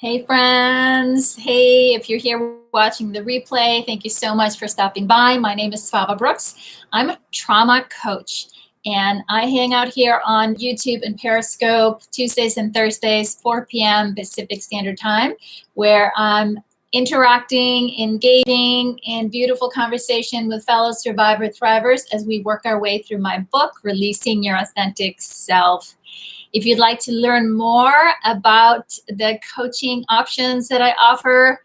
Hey friends, hey, if you're here watching the replay, thank you so much for stopping by. My name is Svava Brooks. I'm a trauma coach and I hang out here on YouTube and Periscope Tuesdays and Thursdays, 4 p.m. Pacific Standard Time, where I'm interacting, engaging in beautiful conversation with fellow survivor thrivers as we work our way through my book, Releasing Your Authentic Self. If you'd like to learn more about the coaching options that I offer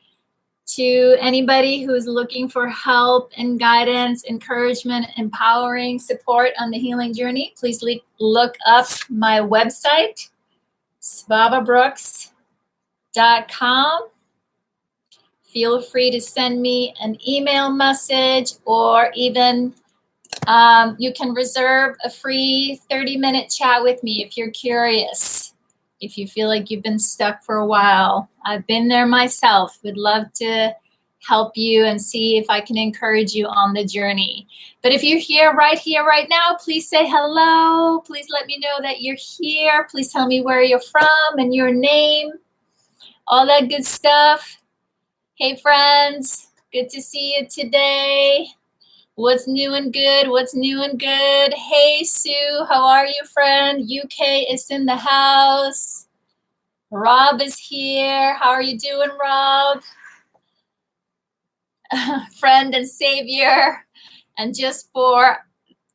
to anybody who's looking for help and guidance, encouragement, empowering support on the healing journey, please look up my website, svavabrooks.com. Feel free to send me an email message, or even you can reserve a free 30-minute chat with me if you're curious, if you feel like you've been stuck for a while. I've been there myself. Would love to help you and see if I can encourage you on the journey. But if you're here, right now, please say hello. Please let me know that you're here. Please tell me where you're from and your name, all that good stuff. Hey friends, good to see you today. What's new and good? What's new and good? Hey, Sue, how are you, friend? UK is in the house. Rob is here. How are you doing, Rob? Friend and savior. And just for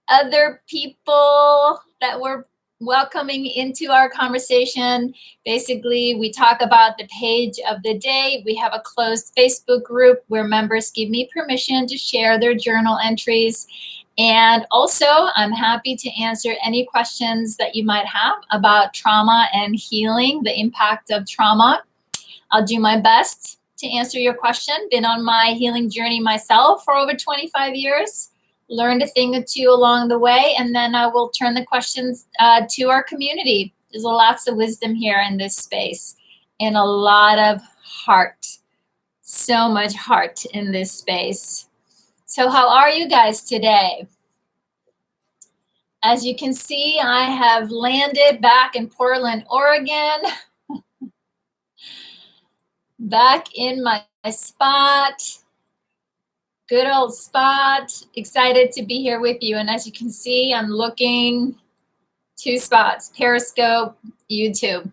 other people that we're welcoming into our conversation, basically we talk about the page of the day. We have a closed Facebook group where members give me permission to share their journal entries. And also I'm happy to answer any questions that you might have about trauma and healing, the impact of trauma. I'll do my best to answer your question. Been on my healing journey myself for over 25 years. Learned a thing or two along the way, and then I will turn the questions to our community. There's lots of wisdom here in this space and a lot of heart. So much heart in this space. So how are you guys today? As you can see, I have landed back in Portland, Oregon. Back in my spot. Good old spot. Excited to be here with you. And as you can see, I'm looking 2 spots, Periscope, YouTube.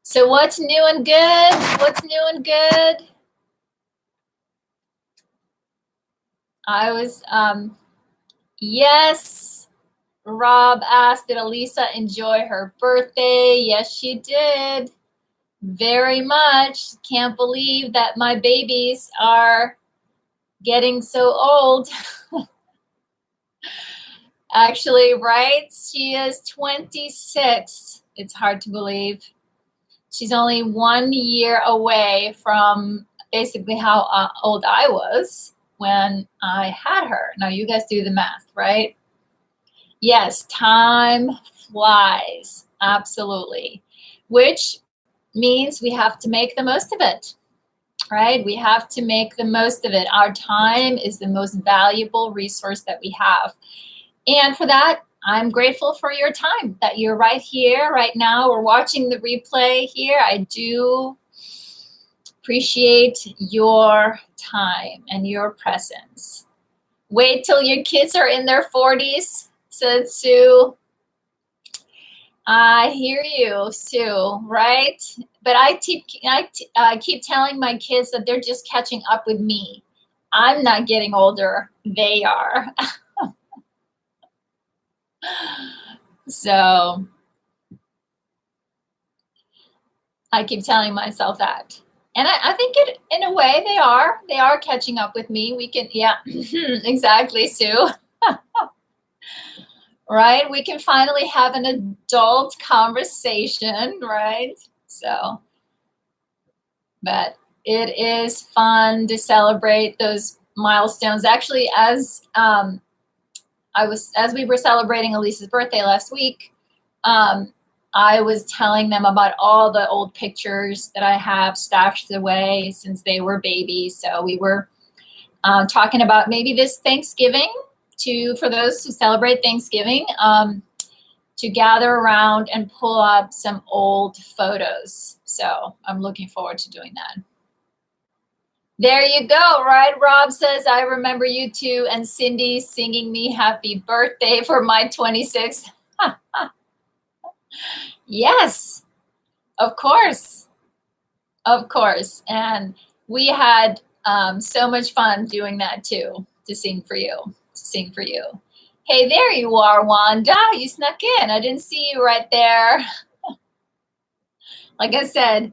So what's new and good? What's new and good? I was, yes, Rob asked, did Elisa enjoy her birthday? Yes, she did. Very much. Can't believe that my babies are getting so old. Actually, right? She is 26. It's hard to believe. She's only 1 year away from basically how old I was when I had her. Now you guys do the math, right? Yes, time flies. Absolutely. Which means we have to make the most of it. Right? We have to make the most of it. Our time is the most valuable resource that we have. And for that, I'm grateful for your time, that you're right here, right now. We're watching the replay here. I do appreciate your time and your presence. Wait till your kids are in their 40s, said Sue. I hear you, Sue, right? But I keep telling my kids that they're just catching up with me. I'm not getting older. They are. So I keep telling myself that. And I think in a way they are. They are catching up with me. We can, yeah, exactly, Sue. Right? We can finally have an adult conversation, right? So, but it is fun to celebrate those milestones. Actually, as we were celebrating Elisa's birthday last week, I was telling them about all the old pictures that I have stashed away since they were babies. So we were talking about maybe this Thanksgiving, for those who celebrate Thanksgiving, to gather around and pull up some old photos. So I'm looking forward to doing that. There you go, right? Rob says, I remember you too, and Cindy singing me happy birthday for my 26th. Yes, of course. Of course. And we had so much fun doing that too, to sing for you, Hey, there you are, Wanda. You snuck in. I didn't see you right there. Like I said,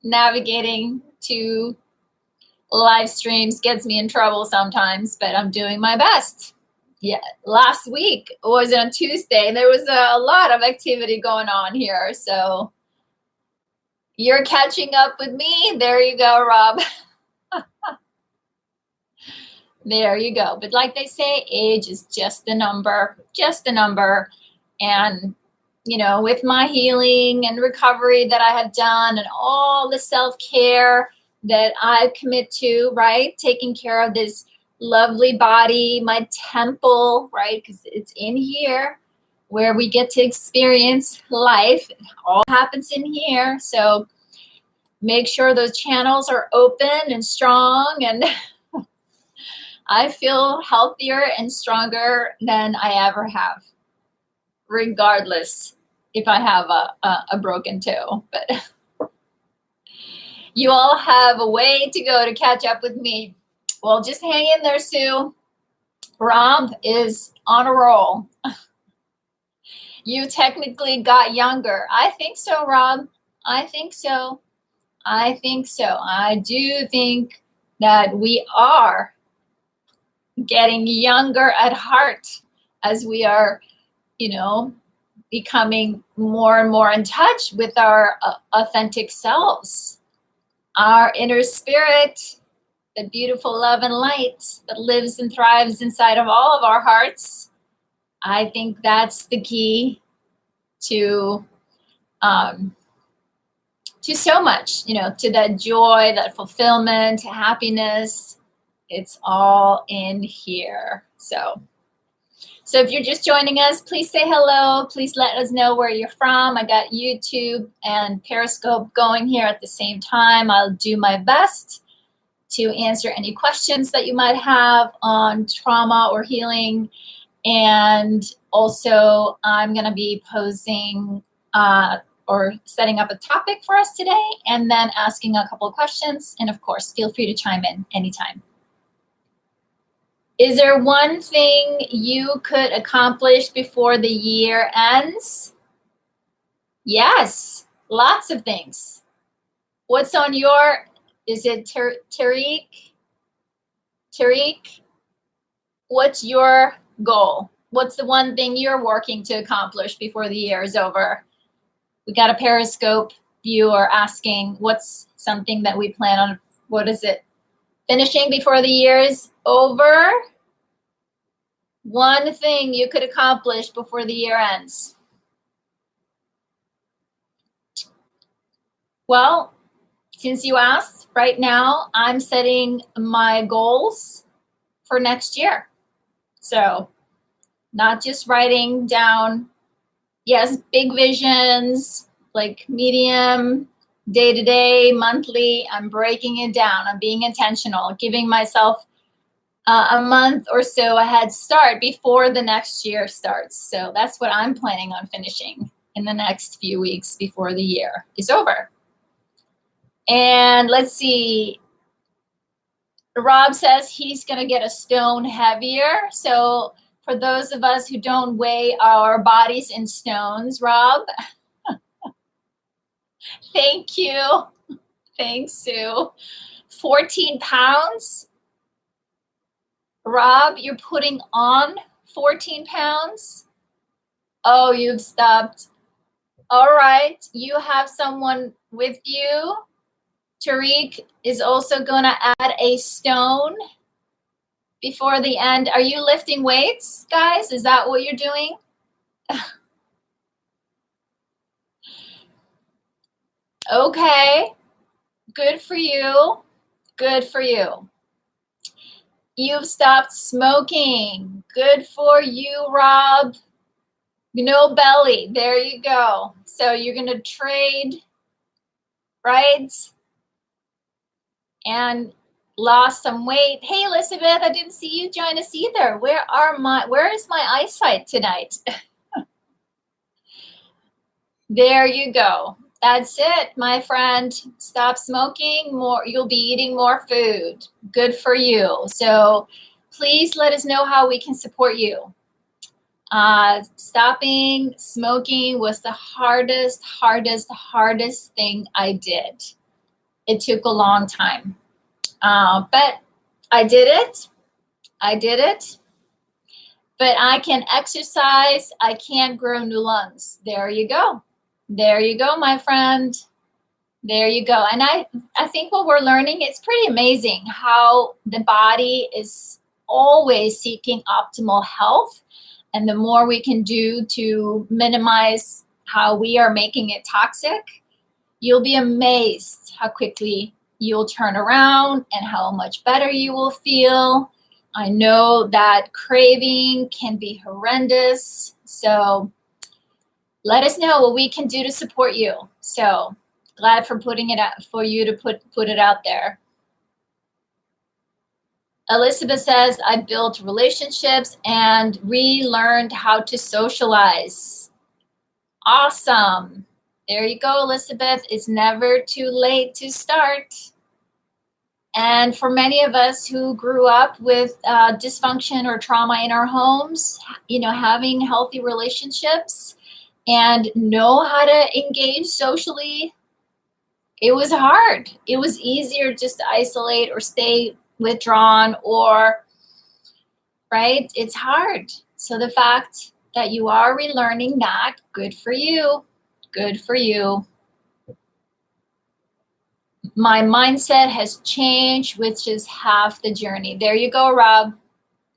navigating to live streams gets me in trouble sometimes, but I'm doing my best. Yeah, last week was on Tuesday. There was a lot of activity going on here, so you're catching up with me. There you go, Rob. There you go. But like they say, age is just a number, And, you know, with my healing and recovery that I have done and all the self-care that I commit to, right? Taking care of this lovely body, my temple, right? Because it's in here where we get to experience life. It all happens in here. So make sure those channels are open and strong, and I feel healthier and stronger than I ever have, regardless if I have a broken toe. But you all have a way to go to catch up with me. Well, just hang in there, Sue. Rob is on a roll. You technically got younger. I think so, Rob. I think so. I do think that we are getting younger at heart as we are, you know, becoming more and more in touch with our authentic selves, our inner spirit, the beautiful love and light that lives and thrives inside of all of our hearts. I think that's the key to so much, you know, to that joy, that fulfillment, happiness. It's all in here. So if you're just joining us, please say hello. Please let us know where you're from. I got YouTube and Periscope going here at the same time. I'll do my best to answer any questions that you might have on trauma or healing. And also, I'm going to be posing or setting up a topic for us today, and then asking a couple of questions. And of course, feel free to chime in anytime. Is there one thing you could accomplish before the year ends? Yes, lots of things. What's on your, is it Tariq? Tariq, what's your goal? What's the one thing you're working to accomplish before the year is over? We got a Periscope viewer asking, what's something that we plan on, what is it? Finishing before the year is over? One thing you could accomplish before the year ends. Well, since you asked, right now I'm setting my goals for next year. So not just writing down, yes, big visions, like medium, day-to-day, monthly. I'm breaking it down. I'm being intentional, giving myself a month or so a head start before the next year starts. So that's what I'm planning on finishing in the next few weeks before the year is over. And let's see. Rob says he's going to get a stone heavier. So for those of us who don't weigh our bodies in stones, Rob, thank you. Thanks, Sue. 14 pounds. Rob, you're putting on 14 pounds? Oh, you've stopped. All right. You have someone with you. Tariq is also going to add a stone before the end. Are you lifting weights, guys? Is that what you're doing? Okay. Good for you. Good for you. You've stopped smoking. Good for you, Rob. No belly. There you go. So you're going to trade, right? And lost some weight. Hey, Elizabeth, I didn't see you join us either. Where is my eyesight tonight? There you go. That's it, my friend. Stop smoking more. You'll be eating more food. Good for you. So please let us know how we can support you. Stopping smoking was the hardest thing I did. It took a long time. But I did it. But I can exercise. I can't grow new lungs. There you go. There you go, my friend. There you go. And I think what we're learning, it's pretty amazing how the body is always seeking optimal health. And the more we can do to minimize how we are making it toxic, you'll be amazed how quickly you'll turn around and how much better you will feel. I know that craving can be horrendous. So let us know what we can do to support you. So glad for putting it out for you to put it out there. Elizabeth says, I built relationships and relearned how to socialize. Awesome. There you go, Elizabeth. It's never too late to start. And for many of us who grew up with dysfunction or trauma in our homes, having healthy relationships and know how to engage socially, it was hard. It was easier just to isolate or stay withdrawn right? It's hard. So the fact that you are relearning that, good for you. Good for you. My mindset has changed, which is half the journey. There you go, Rob.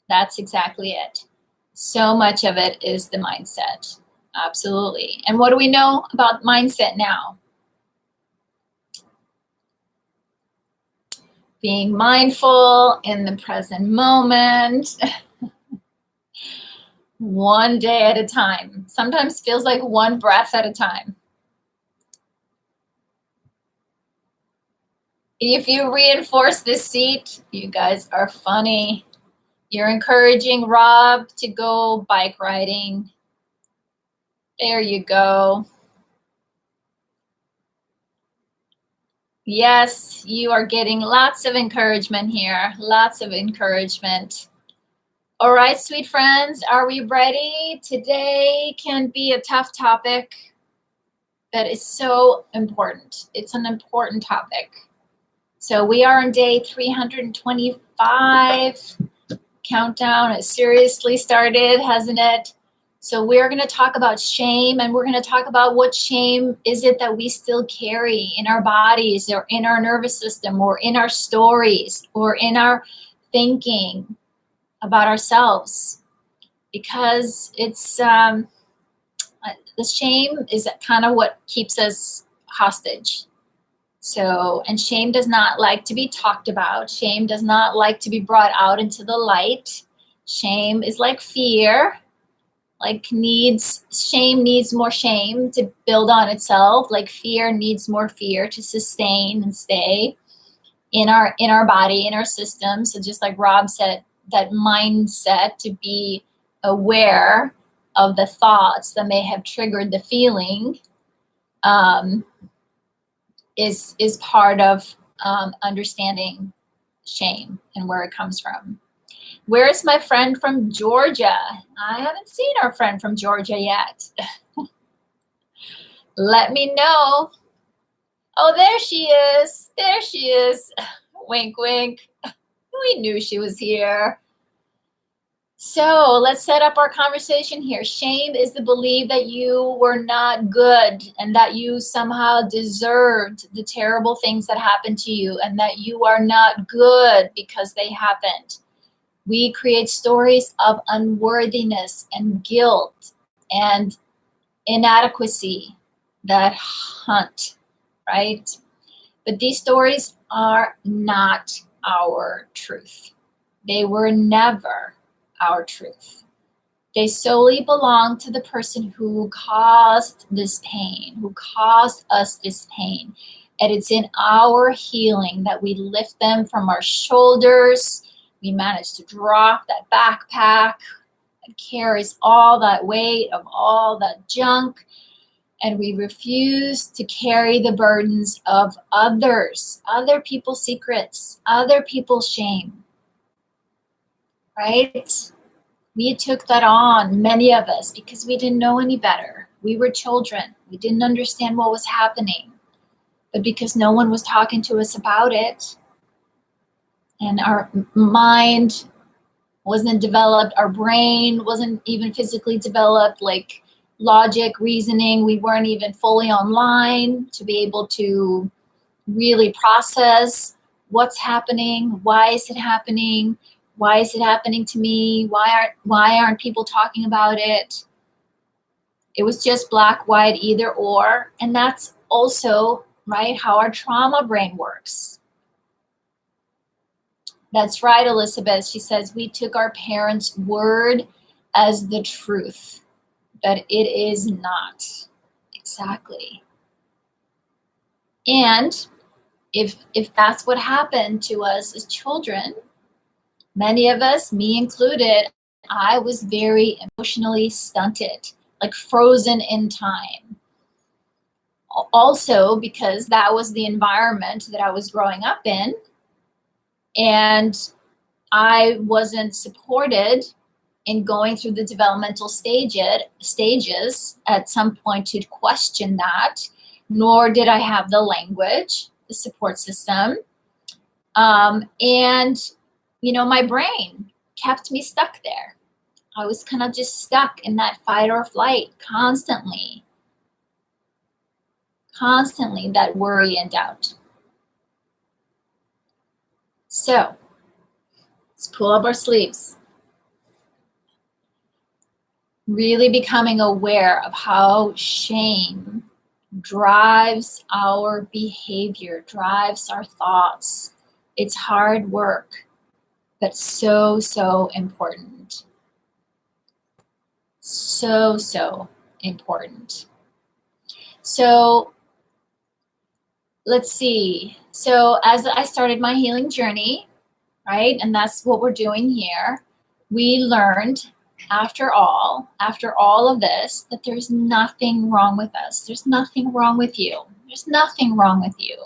That's exactly it. So much of it is the mindset. Absolutely. And what do we know about mindset now? Being mindful in the present moment. One day at a time. Sometimes feels like one breath at a time. If you reinforce this seat, you guys are funny. You're encouraging Rob to go bike riding. There you go. Yes, you are getting lots of encouragement here. Lots of encouragement. All right, sweet friends, are we ready? Today can be a tough topic, but it's so important. It's an important topic. So we are on day 325. Countdown has seriously started, hasn't it? So we're going to talk about shame, and we're going to talk about what shame is it that we still carry in our bodies or in our nervous system or in our stories or in our thinking about ourselves. Because it's the shame is kind of what keeps us hostage. So, and shame does not like to be talked about. Shame does not like to be brought out into the light. Shame is like fear, shame needs more shame to build on itself. Like fear needs more fear to sustain and stay in our body, in our system. So just like Rob said, that mindset to be aware of the thoughts that may have triggered the feeling, is part of understanding shame and where it comes from. Where's my friend from Georgia? I haven't seen our friend from Georgia yet. Let me know. Oh, there she is. There she is. Wink, wink. We knew she was here. So let's set up our conversation here. Shame is the belief that you were not good and that you somehow deserved the terrible things that happened to you and that you are not good because they happened. We create stories of unworthiness and guilt and inadequacy that hunt, right? But these stories are not our truth. They were never our truth. They solely belong to the person who caused this pain, who caused us this pain. And it's in our healing that we lift them from our shoulders. We manage to drop that backpack that carries all that weight of all that junk. And we refuse to carry the burdens of others, other people's secrets, other people's shame, right? We took that on, many of us, because we didn't know any better. We were children. We didn't understand what was happening. But because no one was talking to us about it, and our mind wasn't developed, our brain wasn't even physically developed, like logic, reasoning, we weren't even fully online to be able to really process what's happening, why is it happening, why is it happening to me, why aren't people talking about it. It was just black, white, either or. And that's also, right, how our trauma brain works. That's right, Elizabeth. She says, we took our parents' word as the truth, but it is not. Exactly. And if that's what happened to us as children, many of us, me included, I was very emotionally stunted, like frozen in time. Also because that was the environment that I was growing up in, and I wasn't supported in going through the developmental stages at some point to question that, nor did I have the language, the support system. And, you know, my brain kept me stuck there. I was kind of just stuck in that fight or flight constantly, that worry and doubt. So let's pull up our sleeves. Really becoming aware of how shame drives our behavior, drives our thoughts. It's hard work, but so, so important. So, so important. So let's see. So as I started my healing journey, right, and that's what we're doing here, we learned after all of this, that there's nothing wrong with us. There's nothing wrong with you. There's nothing wrong with you.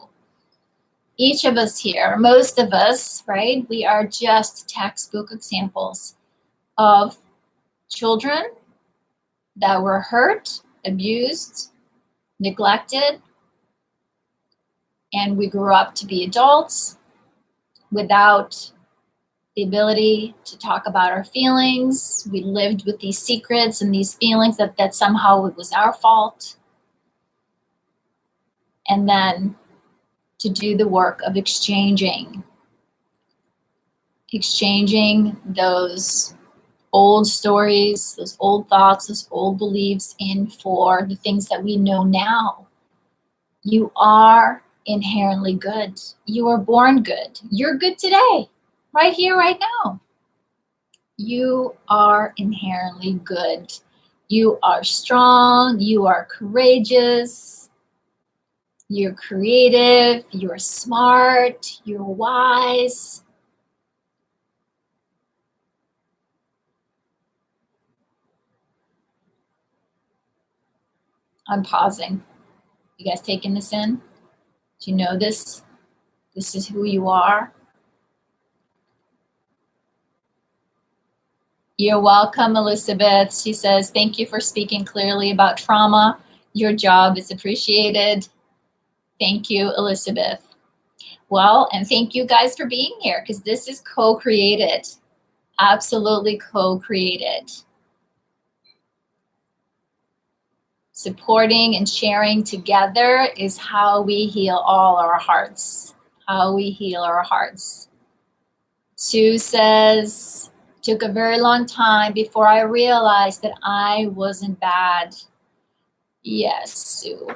Each of us here, most of us, right, we are just textbook examples of children that were hurt, abused, neglected, and we grew up to be adults without the ability to talk about our feelings. We lived with these secrets and these feelings that somehow it was our fault. And then to do the work of exchanging those old stories, those old thoughts, those old beliefs in for the things that we know now. You are inherently good. You were born good. You're good today, right here, right now. You are inherently good. You are strong. You are courageous. You're creative. You're smart. You're wise. I'm pausing. You guys taking this in? Do you know this? This is who you are. You're welcome, Elizabeth. She says, thank you for speaking clearly about trauma. Your job is appreciated. Thank you, Elizabeth. Well, and thank you guys for being here, because this is co-created. Absolutely co-created. Supporting and sharing together is how we heal all our hearts. How we heal our hearts. Sue says, took a very long time before I realized that I wasn't bad. Yes, Sue.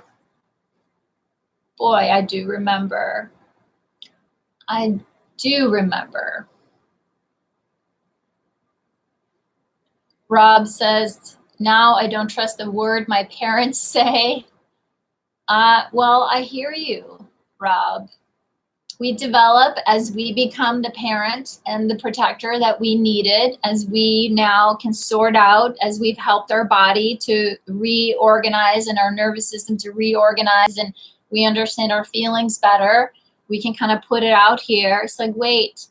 Boy, I do remember. I do remember. Rob says, now I don't trust a word my parents say. Well, I hear you, Rob. We develop as we become the parent and the protector that we needed, as we now can sort out, as we've helped our body to reorganize and our nervous system to reorganize, and we understand our feelings better. We can kind of put it out here. It's like, wait,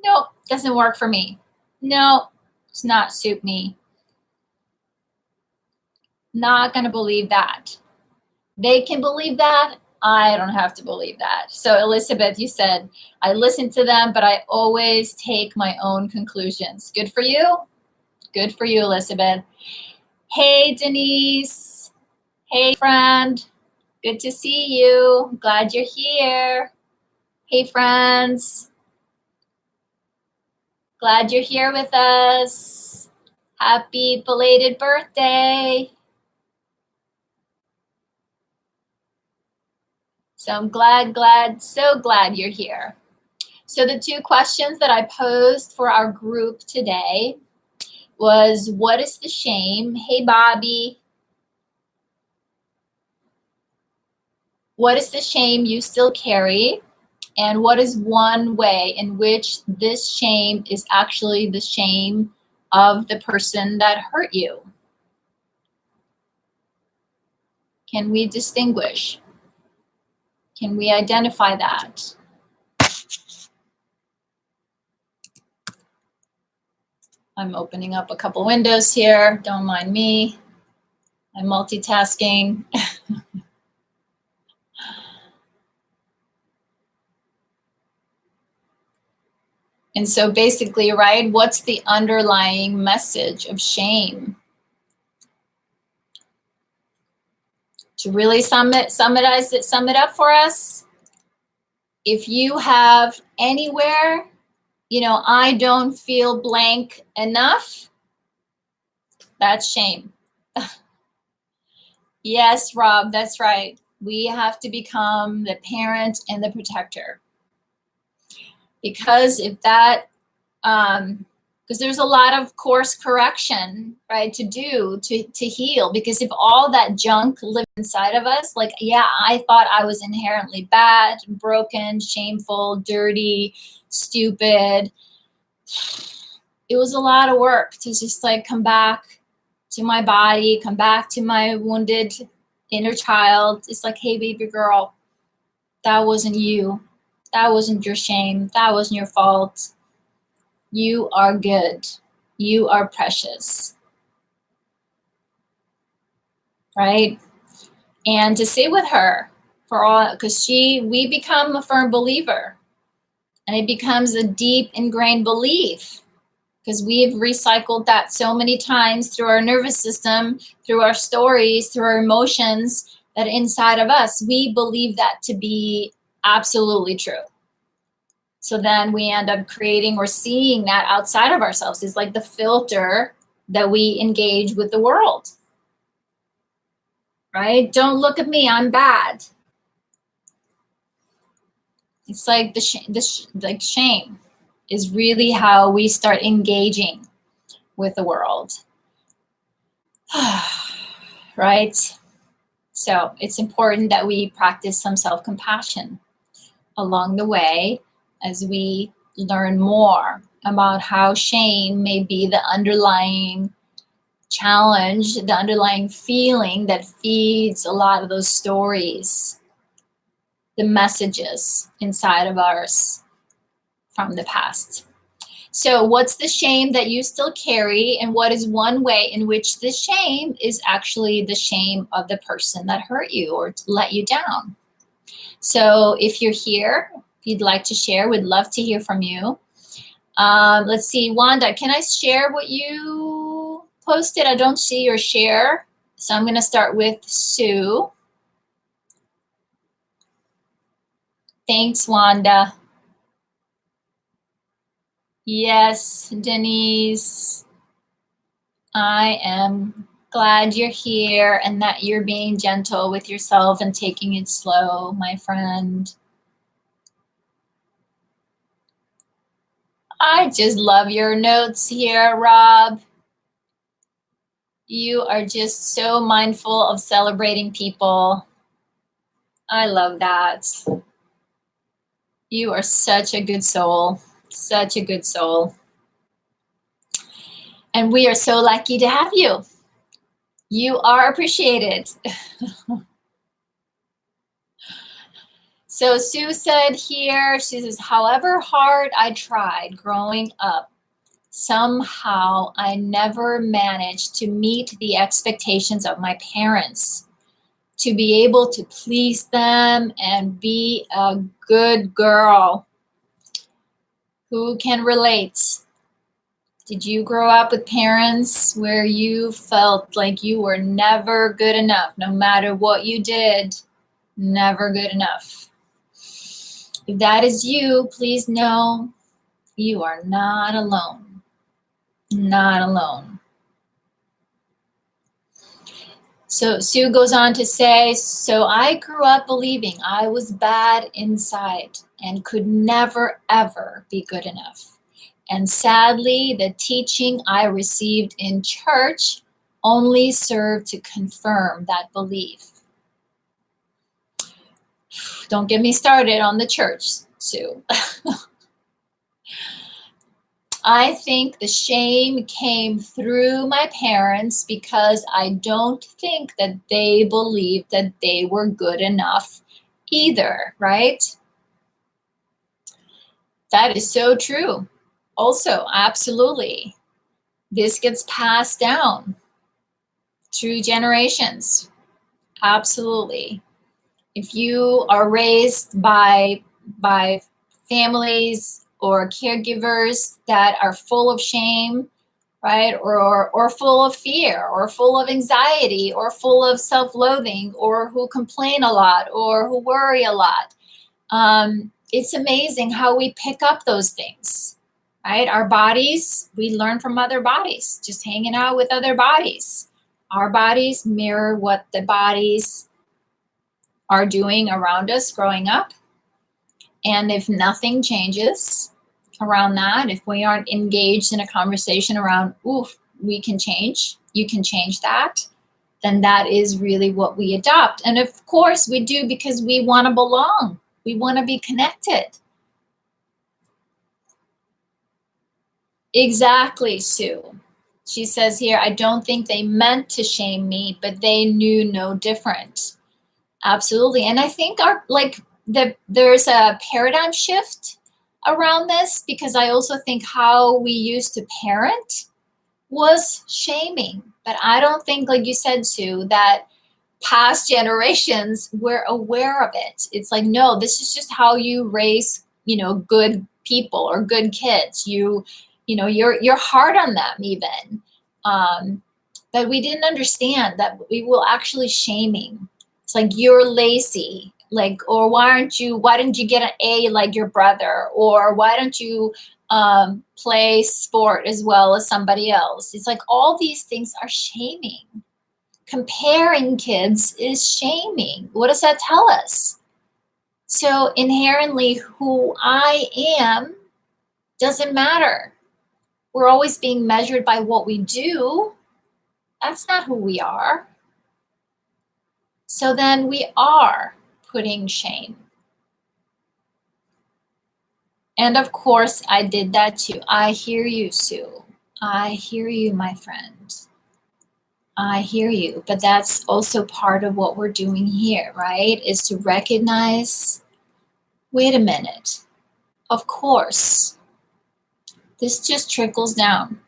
no, doesn't work for me. No, it's not suit me. Not going to believe that. They can believe that. I don't have to believe that. So Elizabeth, you said, I listen to them, but I always take my own conclusions. Good for you. Good for you, Elizabeth. Hey, Denise. Hey, friend. Good to see you. Glad you're here. Hey, friends. Glad you're here with us. Happy belated birthday. So I'm so glad you're here. So the two questions that I posed for our group today was, what is the shame? Hey, Bobby. What is the shame you still carry? And what is one way in which this shame is actually the shame of the person that hurt you? Can we distinguish? Can we identify that? I'm opening up a couple windows here. Don't mind me. I'm multitasking. And so basically, right, what's the underlying message of shame? To really sum it up for us, if you have anywhere, I don't feel blank enough, that's shame. Yes, Rob, that's right. We have to become the parent and the protector. Because if that, because there's a lot of course correction, right, to do to heal. Because if all that junk lived inside of us, like, yeah, I thought I was inherently bad, broken, shameful, dirty, stupid. It was a lot of work to just like come back to my body, come back to my wounded inner child. It's like, hey, baby girl, that wasn't you. That wasn't your shame. That wasn't your fault. You are good. You are precious. Right? And to sit with her for all, because we become a firm believer. And it becomes a deep ingrained belief because we've recycled that so many times through our nervous system, through our stories, through our emotions, that inside of us, we believe that to be absolutely true. So then we end up creating or seeing that outside of ourselves. It's like the filter that we engage with the world. Right? Don't look at me, I'm bad. It's like like shame is really how we start engaging with the world. Right? So it's important that we practice some self-compassion along the way as we learn more about how shame may be the underlying challenge, the underlying feeling that feeds a lot of those stories, the messages inside of us from the past. So what's the shame that you still carry, and what is one way in which the shame is actually the shame of the person that hurt you or let you down? So if you're here, if you'd like to share, we'd love to hear from you. Let's see, Wanda, can I share what you posted? I don't see your share. So I'm going to start with Sue. Thanks, Wanda. Yes, Denise. I am glad you're here and that you're being gentle with yourself and taking it slow, my friend. I just love your notes here, Rob. You are just so mindful of celebrating people. I love that. You are such a good soul, such a good soul. And we are so lucky to have you. You are appreciated. So Sue said here, she says, however hard I tried growing up, somehow I never managed to meet the expectations of my parents, to be able to please them and be a good girl. Who can relate? Did you grow up with parents where you felt like you were never good enough, no matter what you did, never good enough? If that is you, please know you are not alone. Not alone. So Sue goes on to say, so I grew up believing I was bad inside and could never, ever be good enough. And sadly, the teaching I received in church only served to confirm that belief. Don't get me started on the church, Sue. I think the shame came through my parents because I don't think that they believed that they were good enough either, right? That is so true. Also, absolutely. This gets passed down through generations. Absolutely. If you are raised by families or caregivers that are full of shame, right, or full of fear, or full of anxiety, or full of self-loathing, or who complain a lot, or who worry a lot, it's amazing how we pick up those things, right? Our bodies, we learn from other bodies, just hanging out with other bodies. Our bodies mirror what the bodies are doing around us growing up. And if nothing changes around that, if we aren't engaged in a conversation around, oof, we can change, you can change that, then that is really what we adopt. And of course we do, because we want to belong. We want to be connected. Exactly, Sue. She says here, I don't think they meant to shame me, but they knew no different. Absolutely. And I think there's a paradigm shift around this, because I also think how we used to parent was shaming. But I don't think, like you said, Sue, that past generations were aware of it. It's like, no, this is just how you raise, good people or good kids. You're hard on them even. But we didn't understand that we were actually shaming. It's like, you're lazy, or why didn't you get an A like your brother? Or why don't you play sport as well as somebody else? It's like all these things are shaming. Comparing kids is shaming. What does that tell us? So inherently, who I am doesn't matter. We're always being measured by what we do. That's not who we are. So then we are putting shame. And of course, I did that too. I hear you, Sue. I hear you, my friend. I hear you. But that's also part of what we're doing here, right? Is to recognize, wait a minute. Of course, this just trickles down.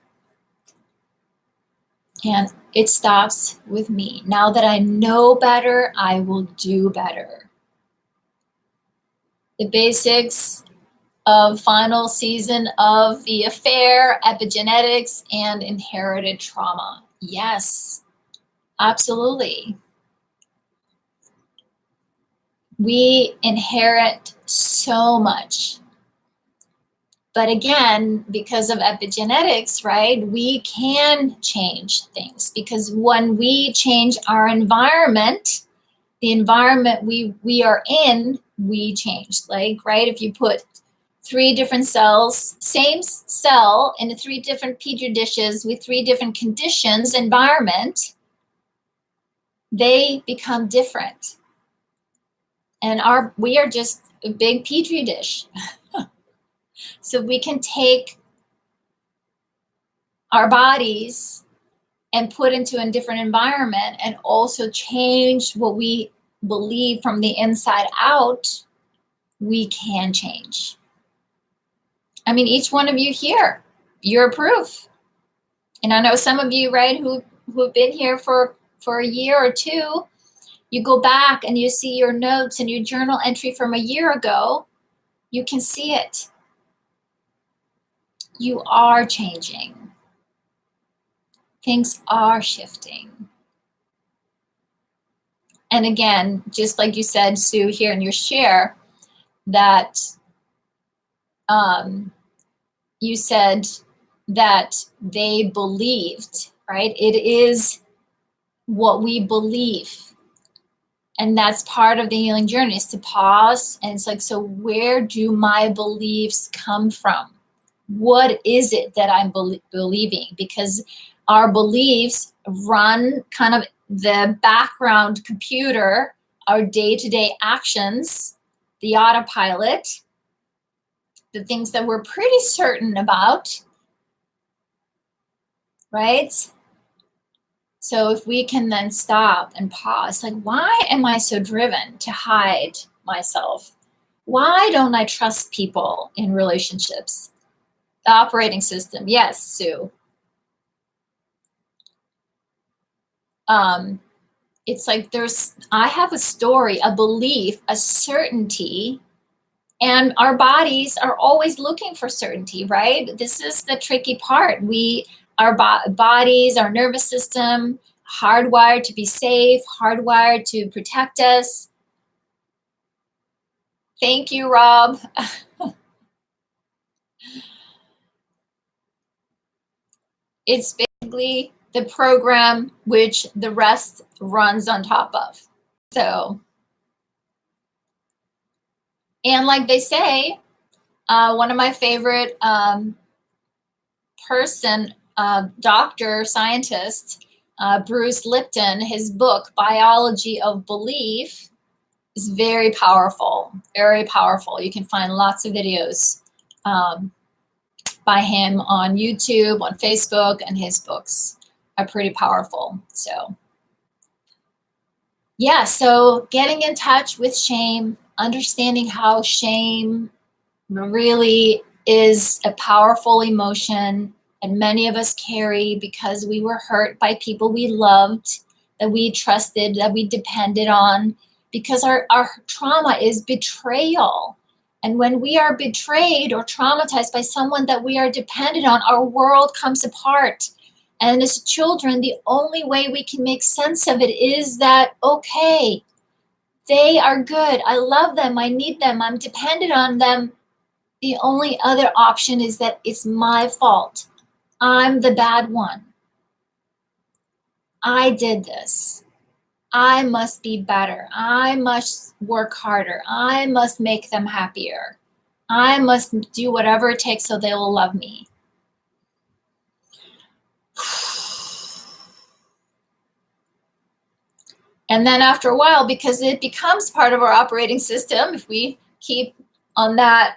And it stops with me. Now that I know better, I will do better. The basics of final season of The Affair, epigenetics, and inherited trauma. Yes, absolutely. We inherit so much. But again, because of epigenetics, right, we can change things, because when we change our environment, the environment we are in, we change. Like, right, if you put 3 different cells, same cell in 3 different petri dishes with 3 different conditions, environment, they become different. And we are just a big petri dish. So we can take our bodies and put into a different environment and also change what we believe from the inside out, we can change. I mean, each one of you here, you're proof. And I know some of you, right, who have been here for a year or two, you go back and you see your notes and your journal entry from a year ago, you can see it. You are changing. Things are shifting. And again, just like you said, Sue, here in your share, that you said that they believed, right? It is what we believe. And that's part of the healing journey, is to pause. And it's like, so where do my beliefs come from? What is it that I'm believing? Because our beliefs run kind of the background computer, our day-to-day actions, the autopilot, the things that we're pretty certain about, right? So if we can then stop and pause, like, why am I so driven to hide myself? Why don't I trust people in relationships? The operating system, yes, Sue. It's like I have a story, a belief, a certainty, and our bodies are always looking for certainty, right? This is the tricky part. Our bodies, our nervous system, hardwired to be safe, hardwired to protect us. Thank you, Rob. It's basically the program which the rest runs on top of. So, and like they say, one of my favorite doctor, scientist, Bruce Lipton, his book, Biology of Belief, is very powerful, very powerful. You can find lots of videos by him on YouTube, on Facebook, and his books are pretty powerful. So yeah, so getting in touch with shame, understanding how shame really is a powerful emotion, and many of us carry because we were hurt by people we loved, that we trusted, that we depended on, because our trauma is betrayal. And when we are betrayed or traumatized by someone that we are dependent on, our world comes apart. And as children, the only way we can make sense of it is that, okay, they are good. I love them. I need them. I'm dependent on them. The only other option is that it's my fault. I'm the bad one. I did this. I must be better. I must work harder. I must make them happier. I must do whatever it takes so they will love me. And then after a while, because it becomes part of our operating system, if we keep on that,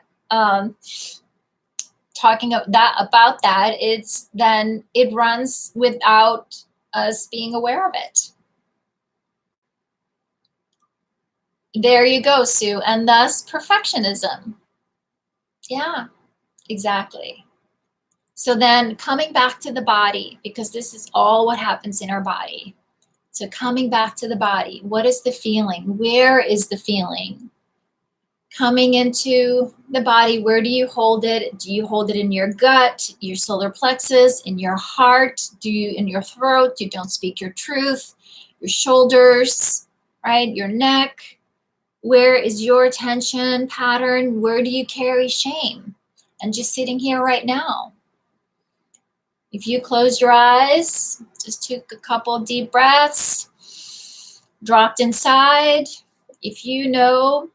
talking about that, it runs without us being aware of it. There you go, Sue. And thus perfectionism. Yeah, exactly. So then coming back to the body, because this is all what happens in our body. So coming back to the body, what is the feeling? Where is the feeling? Coming into the body, where do you hold it? Do you hold it in your gut, your solar plexus, in your heart? In your throat? You don't speak your truth, your shoulders, right? Your neck. Where is your attention pattern? Where do you carry shame? And just sitting here right now. If you close your eyes, just took a couple deep breaths, dropped inside. If you know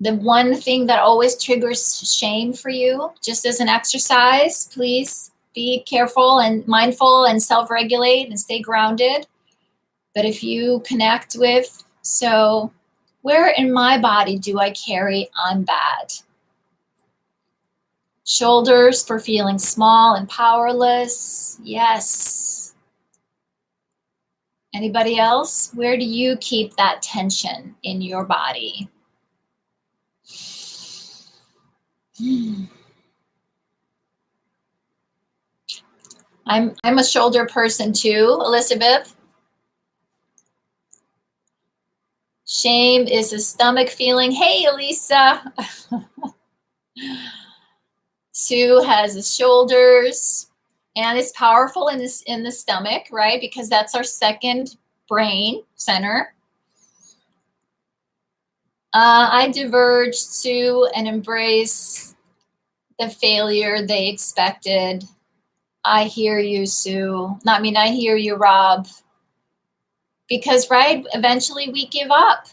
the one thing that always triggers shame for you, just as an exercise, please be careful and mindful and self-regulate and stay grounded. But if you connect with, so where in my body do I carry I'm bad? Shoulders for feeling small and powerless. Yes. Anybody else? Where do you keep that tension in your body? I'm a shoulder person too, Elizabeth. Shame is a stomach feeling. Hey, Elisa. Sue has the shoulders, and it's powerful in the stomach, right? Because that's our second brain center. I diverge to and embrace the failure they expected. I hear you, Sue. I hear you, Rob. Because, right, eventually we give up.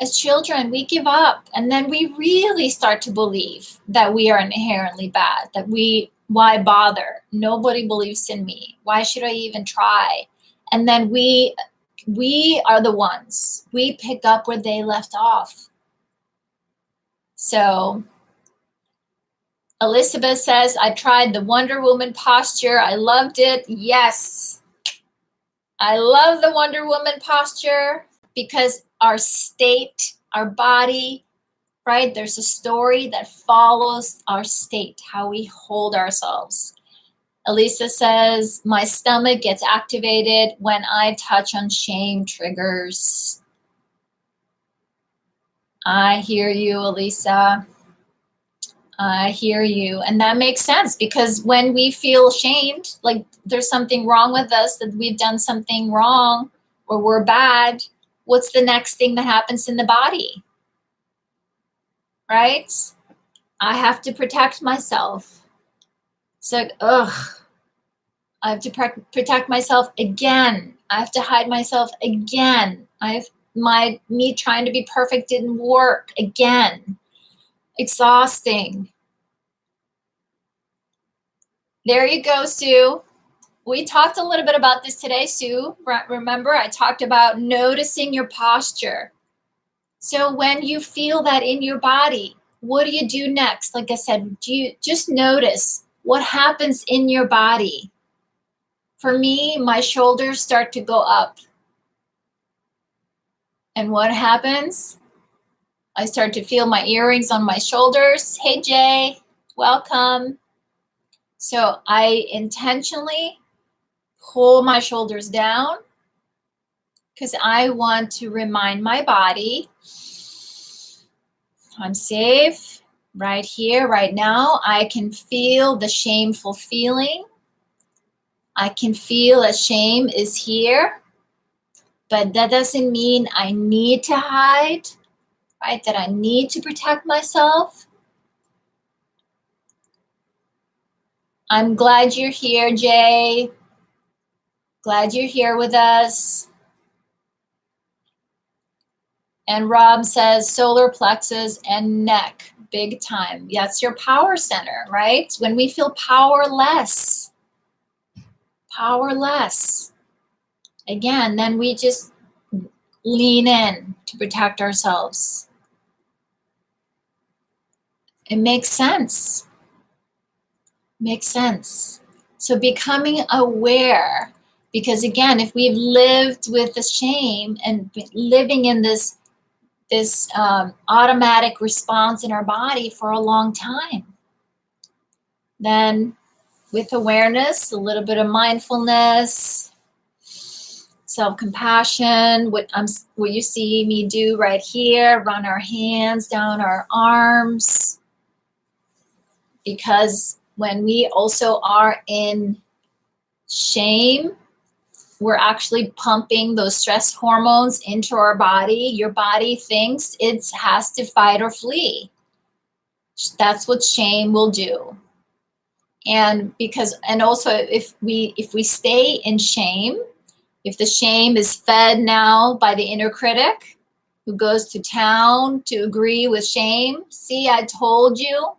As children, we give up. And then we really start to believe that we are inherently bad, why bother? Nobody believes in me. Why should I even try? And then we are the ones. We pick up where they left off. So Elizabeth says, I tried the Wonder Woman posture. I loved it. Yes. I love the Wonder Woman posture because our state, our body, right? There's a story that follows our state, how we hold ourselves. Elisa says, my stomach gets activated when I touch on shame triggers. I hear you, Elisa. I hear you. And that makes sense because when we feel shamed, like there's something wrong with us, that we've done something wrong or we're bad, what's the next thing that happens in the body? Right? I have to protect myself. It's like, ugh, I have to protect myself again. I have to hide myself again. Me trying to be perfect didn't work again. Exhausting. There you go, Sue. We talked a little bit about this today, Sue. Remember, I talked about noticing your posture. So when you feel that in your body, what do you do next? Like I said, do you just notice what happens in your body? For me, my shoulders start to go up. And what happens? I start to feel my earrings on my shoulders. Hey, Jay, welcome. So I intentionally pull my shoulders down because I want to remind my body I'm safe right here, right now. I can feel the shameful feeling. I can feel that shame is here, but that doesn't mean I need to hide, right? That I need to protect myself. I'm glad you're here, Jay. Glad you're here with us. And Rob says solar plexus and neck, big time. That's your power center, right? When we feel powerless, again, then we just lean in to protect ourselves. It makes sense. So becoming aware, because again, if we've lived with the shame and living in this automatic response in our body for a long time, then with awareness, a little bit of mindfulness, self-compassion, what you see me do right here, run our hands down our arms, because when we also are in shame, we're actually pumping those stress hormones into our body. Your body thinks it has to fight or flee. That's what shame will do. And also if we stay in shame, if the shame is fed now by the inner critic, who goes to town to agree with shame. See, I told you.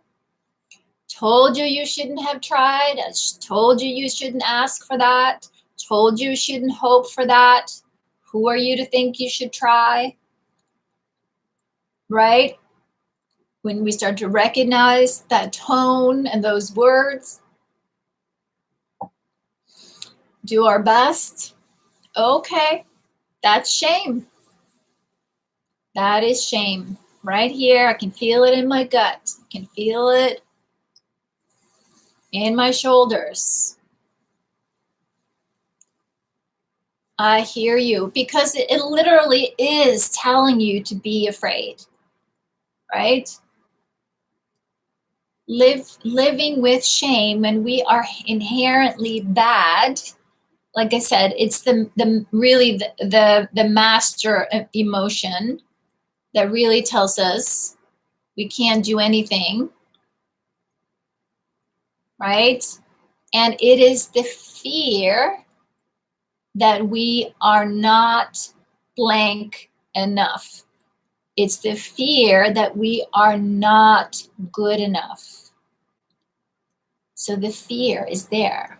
Told you you shouldn't have tried. I told you you shouldn't ask for that. Told you shouldn't hope for that. Who are you to think you should try? Right? When we start to recognize that tone and those words, do our best. Okay, that's shame. That is shame. Right here, I can feel it in my gut. I can feel it in my shoulders. I hear you, because it literally is telling you to be afraid, right? Living with shame, and we are inherently bad. Like I said, it's the master emotion that really tells us we can't do anything, right? And it is the fear that we are not blank enough. It's the fear that we are not good enough. So the fear is there.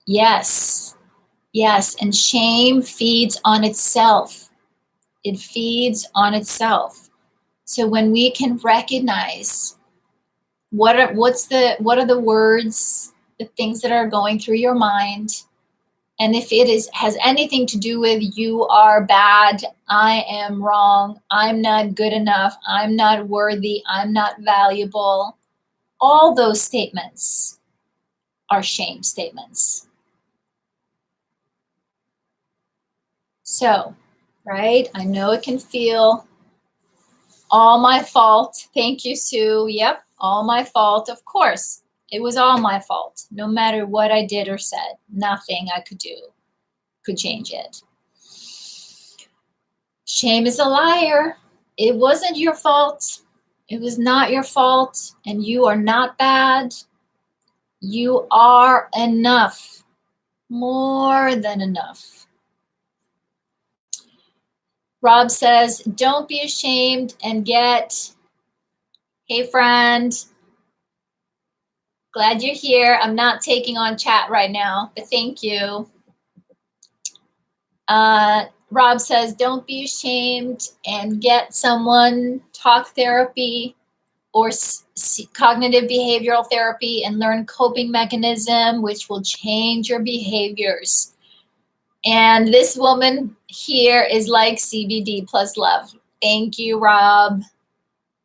Yes, yes, and shame feeds on itself. It feeds on itself. So when we can recognize what are the words, the things that are going through your mind, and if it has anything to do with you are bad, I am wrong, I'm not good enough, I'm not worthy, I'm not valuable, all those statements are shame statements. So, right, I know it can feel all my fault. Thank you, Sue. Yep, all my fault. Of course, it was all my fault. No matter what I did or said, nothing I could do could change it. Shame is a liar. It wasn't your fault. It was not your fault, and you are not bad. You are enough, more than enough. Rob says, don't be ashamed and get, hey friend, glad you're here. I'm not taking on chat right now, but thank you. Rob says, don't be ashamed and get someone, talk therapy or cognitive behavioral therapy, and learn coping mechanism, which will change your behaviors. And this woman here is like CBD plus love. Thank you, Rob.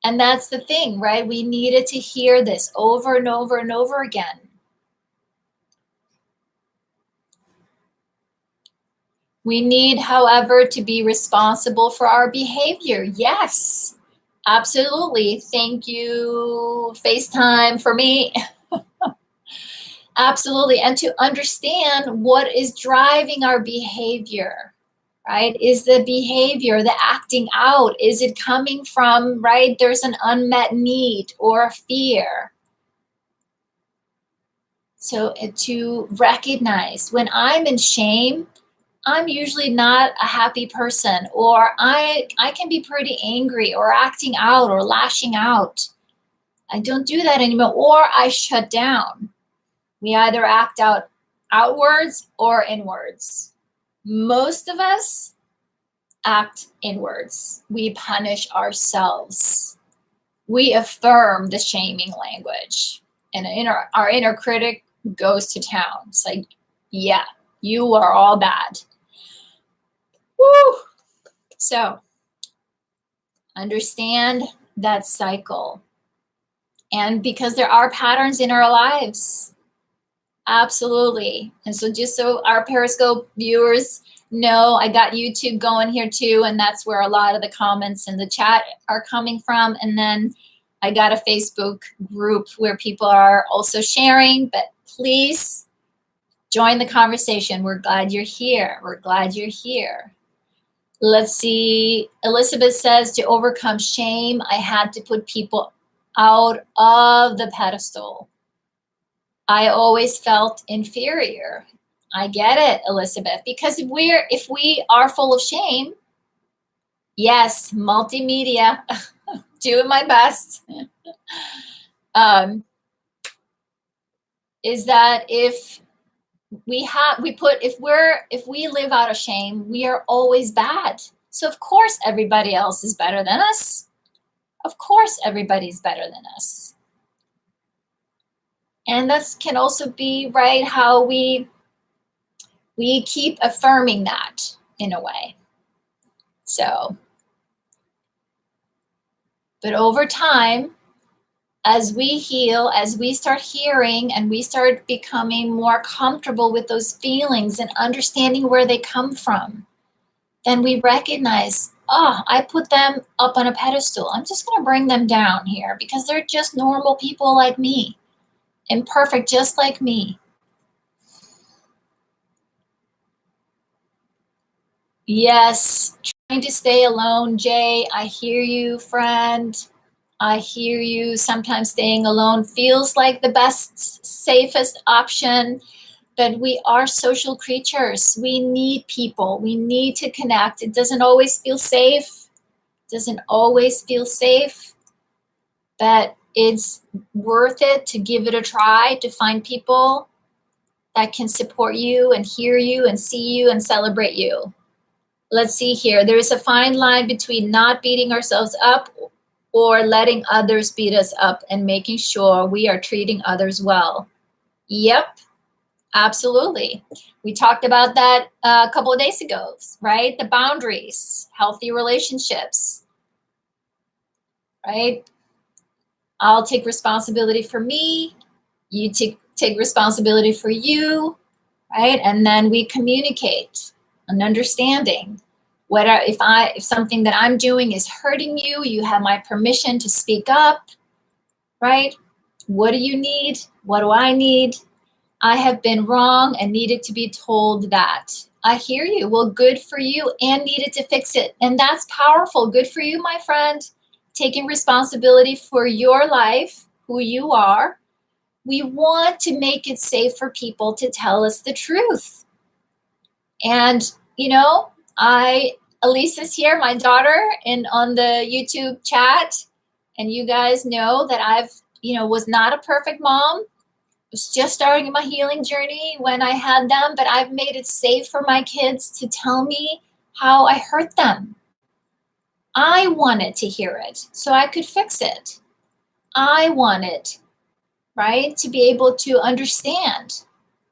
And that's the thing, right? We needed to hear this over and over and over again. We need, however, to be responsible for our behavior. Yes, absolutely. Thank you, FaceTime, for me. Absolutely. And to understand what is driving our behavior, right? Is the behavior, the acting out, is it coming from, right? There's an unmet need or a fear. So to recognize when I'm in shame, I'm usually not a happy person, or I can be pretty angry or acting out or lashing out. I don't do that anymore, or I shut down. We either act out outwards or inwards. Most of us act inwards. We punish ourselves. We affirm the shaming language. And our inner critic goes to town. It's like, yeah, you are all bad. Woo! So understand that cycle. And because there are patterns in our lives. Absolutely. And so just so our Periscope viewers know, I got YouTube going here too, and that's where a lot of the comments in the chat are coming from. And then I got a Facebook group where people are also sharing, but please join the conversation. We're glad you're here. We're glad you're here. Let's see. Elizabeth says, to overcome shame, I had to put people out of the pedestal. I always felt inferior. I get it, Elizabeth, because if we are full of shame, Yes, multimedia. Doing my best. Is that if we live out of shame, we are always bad. So of course everybody else is better than us. Of course everybody's better than us. And that can also be, right, how we keep affirming that in a way. So, but over time, as we heal, as we start hearing and we start becoming more comfortable with those feelings and understanding where they come from, then we recognize, oh, I put them up on a pedestal. I'm just going to bring them down here because they're just normal people like me, imperfect just like me. Yes, trying to stay alone, Jay. I hear you, friend. I hear you. Sometimes staying alone feels like the best, safest option, but we are social creatures. We need people. We need to connect. It doesn't always feel safe. Doesn't always feel safe, but it's worth it to give it a try, to find people that can support you and hear you and see you and celebrate you. Let's see here. There is a fine line between not beating ourselves up or letting others beat us up and making sure we are treating others well. Yep, absolutely. We talked about that a couple of days ago, right? The boundaries, healthy relationships, right? I'll take responsibility for me. You take responsibility for you, right? And then we communicate an understanding. If something that I'm doing is hurting you, you have my permission to speak up, right? What do you need? What do I need? I have been wrong and needed to be told that. I hear you. Well, good for you, and needed to fix it. And that's powerful. Good for you, my friend. Taking responsibility for your life, who you are. We want to make it safe for people to tell us the truth. And, Elisa's here, my daughter, and on the YouTube chat. And you guys know that I've, was not a perfect mom. Was just starting my healing journey when I had them, but I've made it safe for my kids to tell me how I hurt them. I wanted to hear it so I could fix it. I wanted, right, to be able to understand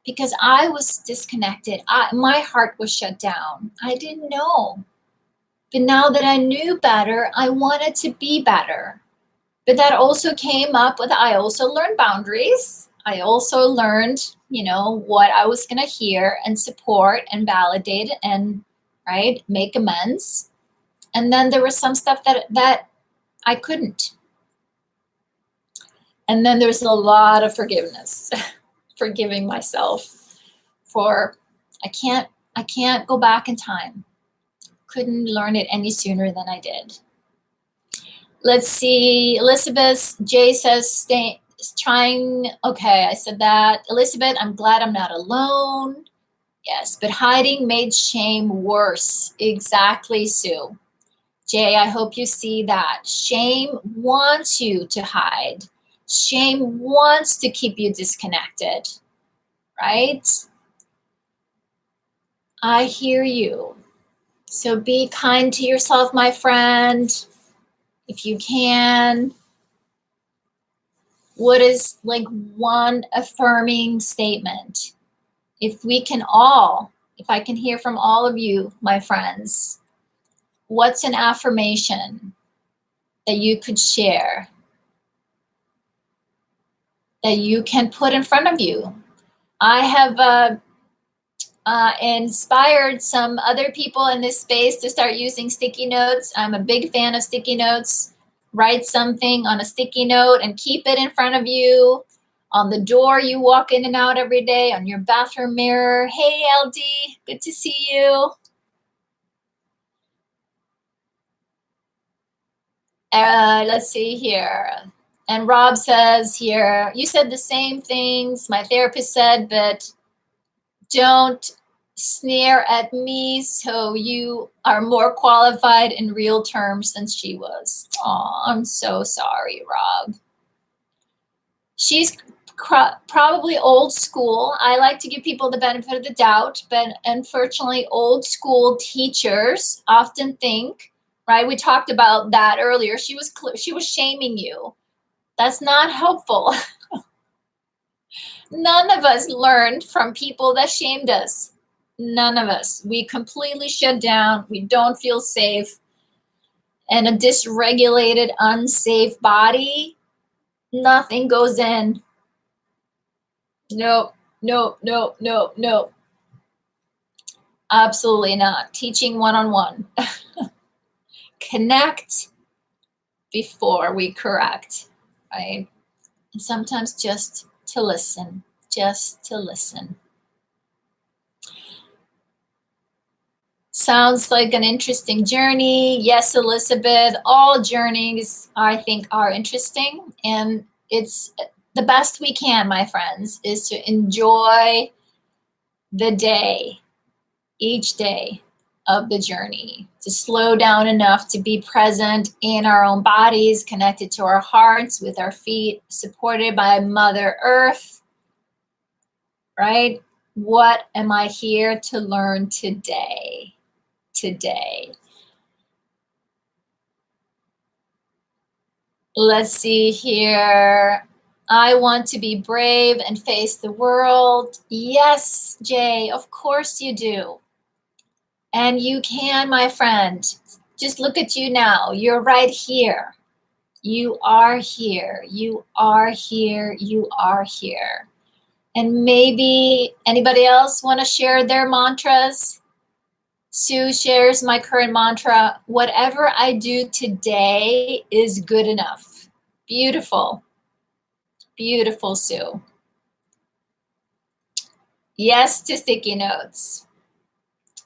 because I was disconnected. My heart was shut down. I didn't know. But now that I knew better, I wanted to be better. But that also came up with, I also learned boundaries. I also learned, what I was going to hear and support and validate and, right, make amends. And then there was some stuff that I couldn't. And then there's a lot of forgiveness, forgiving myself for, I can't go back in time. Couldn't learn it any sooner than I did. Let's see, Elizabeth J says, trying, okay, I said that. Elizabeth, I'm glad I'm not alone. Yes, but hiding made shame worse. Exactly, Sue. Jay, I hope you see that. Shame wants you to hide. Shame wants to keep you disconnected, right? I hear you. So be kind to yourself, my friend, if you can. What is like one affirming statement? If I can hear from all of you, my friends, what's an affirmation that you could share, that you can put in front of you? I have inspired some other people in this space to start using sticky notes. I'm a big fan of sticky notes. Write something on a sticky note and keep it in front of you, on the door you walk in and out every day, on your bathroom mirror. Hey, LD, good to see you. Let's see here. And Rob says here, you said the same things my therapist said, but don't sneer at me, so you are more qualified in real terms than she was. Oh, I'm so sorry, Rob. She's probably old school. I like to give people the benefit of the doubt, but unfortunately, old school teachers often think, right? We talked about that earlier. She was shaming you. That's not helpful. None of us learned from people that shamed us. None of us. We completely shut down. We don't feel safe. And a dysregulated, unsafe body, nothing goes in. Nope, nope, nope, nope, nope. Absolutely not. Teaching one-on-one. Connect before we correct, right? And sometimes just to listen, just to listen. Sounds like an interesting journey. Yes, Elizabeth, all journeys I think are interesting, and it's the best we can, my friends, is to enjoy the day, each day of the journey, to slow down enough to be present in our own bodies, connected to our hearts, with our feet, supported by Mother Earth, right? What am I here to learn today? Let's see here. I want to be brave and face the world. Yes, Jay, of course you do. And you can, my friend. Just look at you now. You're right here. You are here. You are here. You are here. And maybe anybody else want to share their mantras? Sue shares my current mantra: whatever I do today is good enough. Beautiful. Beautiful, Sue. Yes to sticky notes.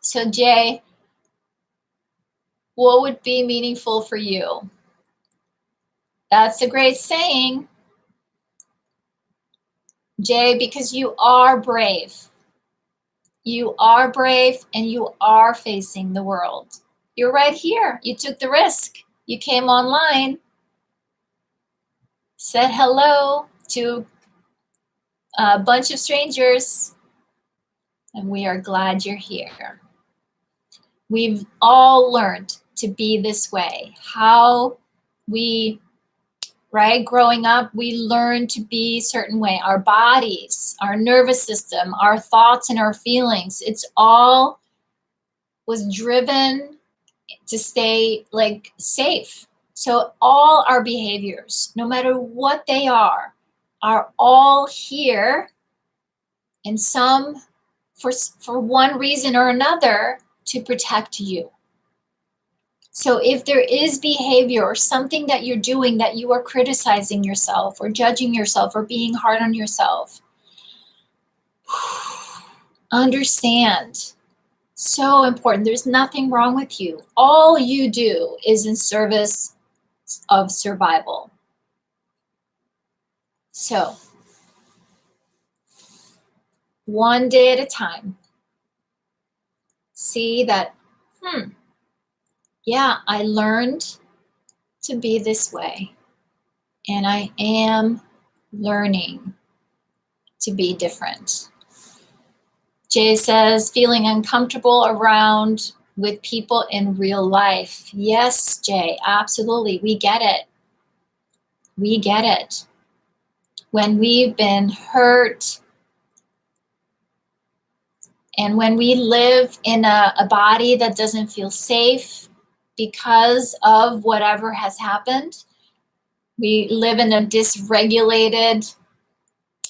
So Jay, what would be meaningful for you? That's a great saying, Jay, because you are brave. You are brave and you are facing the world. You're right here. You took the risk. You came online, said hello to a bunch of strangers, and we are glad you're here. We've all learned to be this way. How we, right, growing up, we learn to be a certain way. Our bodies, our nervous system, our thoughts and our feelings, it's all was driven to stay like safe. So all our behaviors, no matter what they are all here, and some for one reason or another, to protect you. So if there is behavior or something that you're doing that you are criticizing yourself or judging yourself or being hard on yourself, understand. So important. There's nothing wrong with you. All you do is in service of survival. So, one day at a time, see that, yeah, I learned to be this way, and I am learning to be different. Jay says, feeling uncomfortable around with people in real life. Yes, Jay, absolutely. We get it. We get it. When we've been hurt, and when we live in a body that doesn't feel safe because of whatever has happened, we live in a dysregulated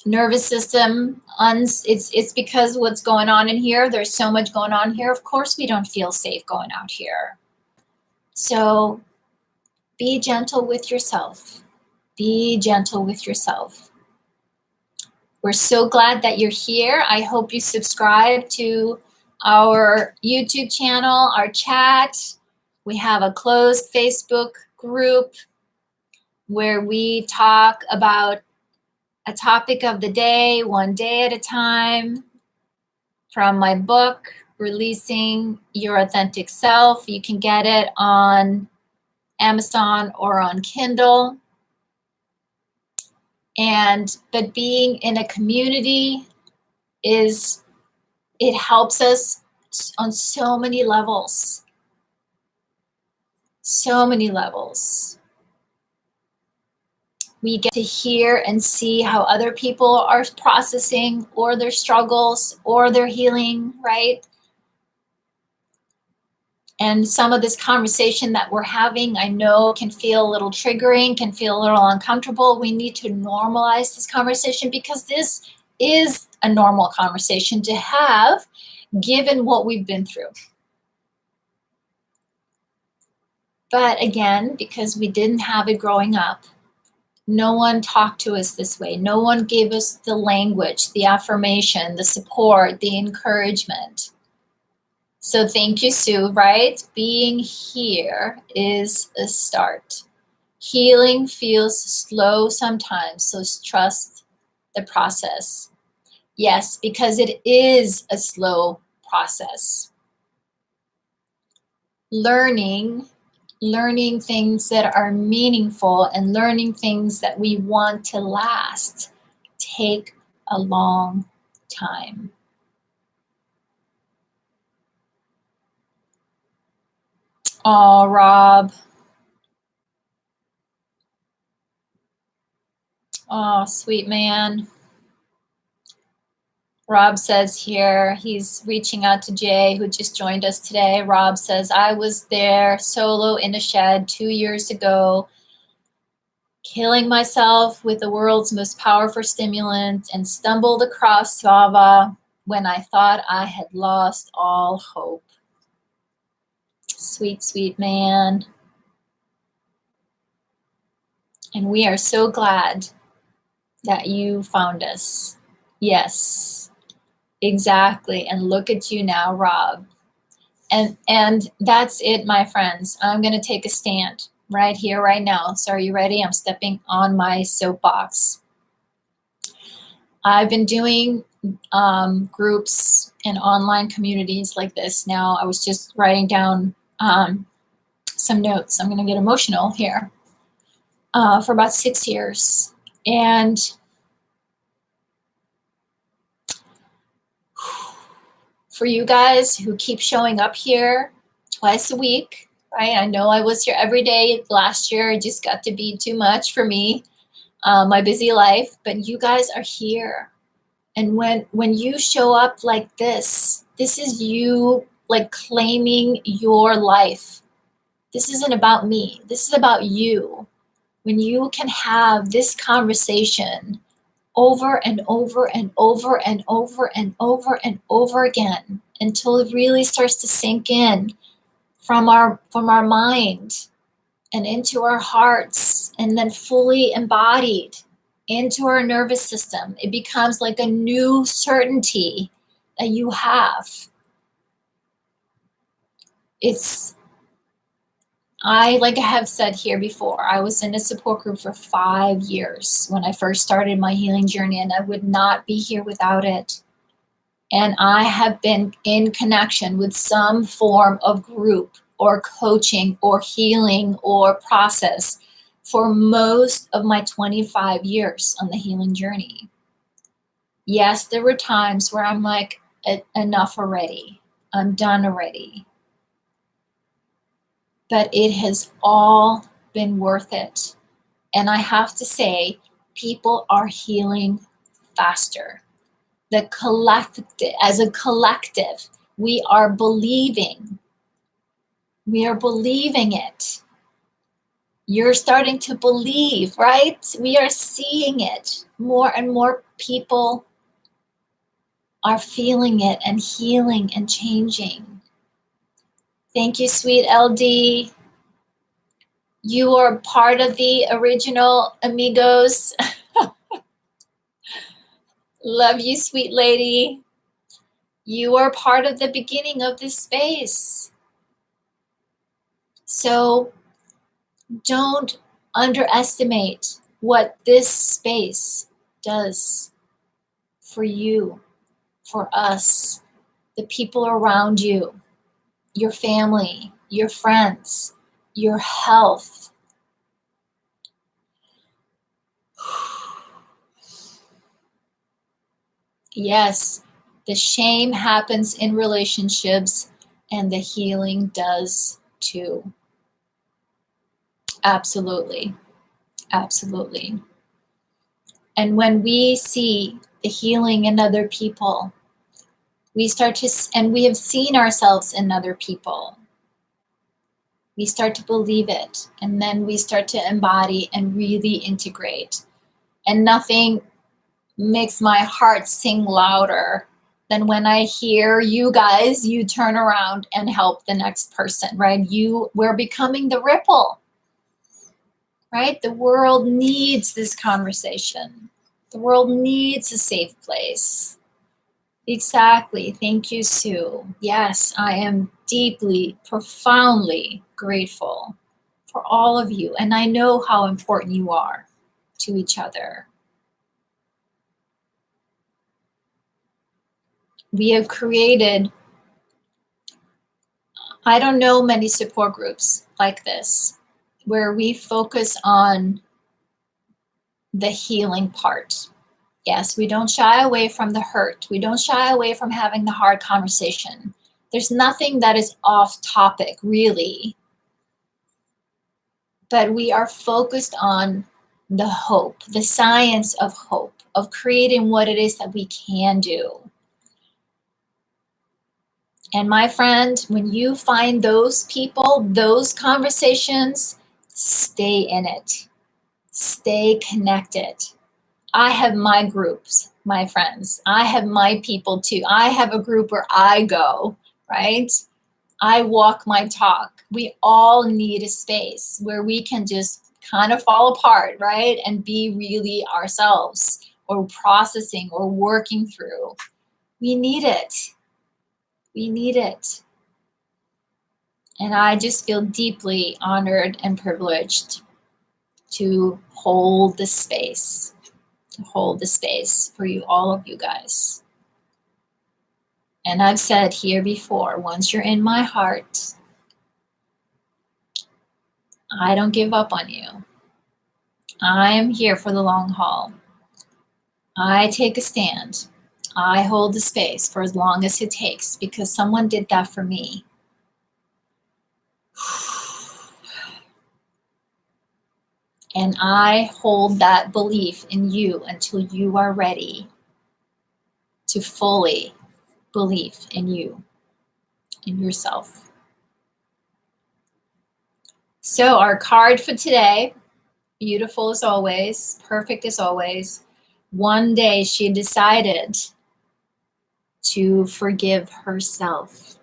nervous system. It's because what's going on in here, there's so much going on here. Of course we don't feel safe going out here. So be gentle with yourself. Be gentle with yourself. We're so glad that you're here. I hope you subscribe to our YouTube channel, our chat. We have a closed Facebook group where we talk about a topic of the day, one day at a time, from my book, Releasing Your Authentic Self. You can get it on Amazon or on Kindle. But being in a community it helps us on so many levels. So many levels. We get to hear and see how other people are processing or their struggles or their healing, right? And some of this conversation that we're having, I know can feel a little triggering, can feel a little uncomfortable. We need to normalize this conversation because this is a normal conversation to have given what we've been through. But again, because we didn't have it growing up, no one talked to us this way. No one gave us the language, the affirmation, the support, the encouragement. So thank you, Sue, right? Being here is a start. Healing feels slow sometimes, so trust the process. Yes, because it is a slow process. Learning things that are meaningful and learning things that we want to last take a long time. Oh, Rob. Oh, sweet man. Rob says here, he's reaching out to Jay, who just joined us today. Rob says, I was there solo in a shed 2 years ago, killing myself with the world's most powerful stimulant and stumbled across Svava when I thought I had lost all hope. Sweet, sweet man. And we are so glad that you found us. Yes, exactly. And look at you now, Rob. And that's it, my friends. I'm going to take a stand right here, right now. So are you ready? I'm stepping on my soapbox. I've been doing groups and online communities like this now. I was just writing down some notes. I'm going to get emotional here. For about 6 years. And for you guys who keep showing up here twice a week, right? I know I was here every day last year. It just got to be too much for me, my busy life, but you guys are here. And when you show up like this is you like claiming your life. This isn't about me. This is about you. When you can have this conversation over and over and over and over and over and over again until it really starts to sink in from our mind and into our hearts and then fully embodied into our nervous system. It becomes like a new certainty that you have. Like I have said here before, I was in a support group for 5 years when I first started my healing journey, and I would not be here without it. And I have been in connection with some form of group or coaching or healing or process for most of my 25 years on the healing journey. Yes, there were times where I'm like, enough already. I'm done already. But it has all been worth it. And I have to say, people are healing faster. As a collective, we are believing. We are believing it. You're starting to believe, right? We are seeing it. More and more people are feeling it and healing and changing. Thank you, sweet LD. You are part of the original amigos. Love you, sweet lady. You are part of the beginning of this space. So don't underestimate what this space does for you, for us, the people around you, your family, your friends, your health. Yes, the shame happens in relationships and the healing does too. Absolutely. Absolutely. And when we see the healing in other people, we start to, and we have seen ourselves in other people. We start to believe it, and then we start to embody and really integrate. And nothing makes my heart sing louder than when I hear you guys, you turn around and help the next person, right? We're becoming the ripple, right? The world needs this conversation. The world needs a safe place. Exactly. Thank you, Sue. Yes, I am deeply, profoundly grateful for all of you. And I know how important you are to each other. We have created, I don't know many support groups like this, where we focus on the healing part. Yes, we don't shy away from the hurt. We don't shy away from having the hard conversation. There's nothing that is off topic, really. But we are focused on the hope, the science of hope, of creating what it is that we can do. And my friend, when you find those people, those conversations, stay in it. Stay connected. I have my groups, my friends. I have my people too. I have a group where I go, right? I walk my talk. We all need a space where we can just kind of fall apart, right? And be really ourselves, or processing or working through. We need it. We need it. And I just feel deeply honored and privileged to hold the space, for you, all of you guys. And I've said here before, once you're in my heart, I don't give up on you. I am here for the long haul. I take a stand. I hold the space for as long as it takes because someone did that for me. And I hold that belief in you until you are ready to fully believe in you, in yourself. So our card for today, beautiful as always, perfect as always. One day she decided to forgive herself.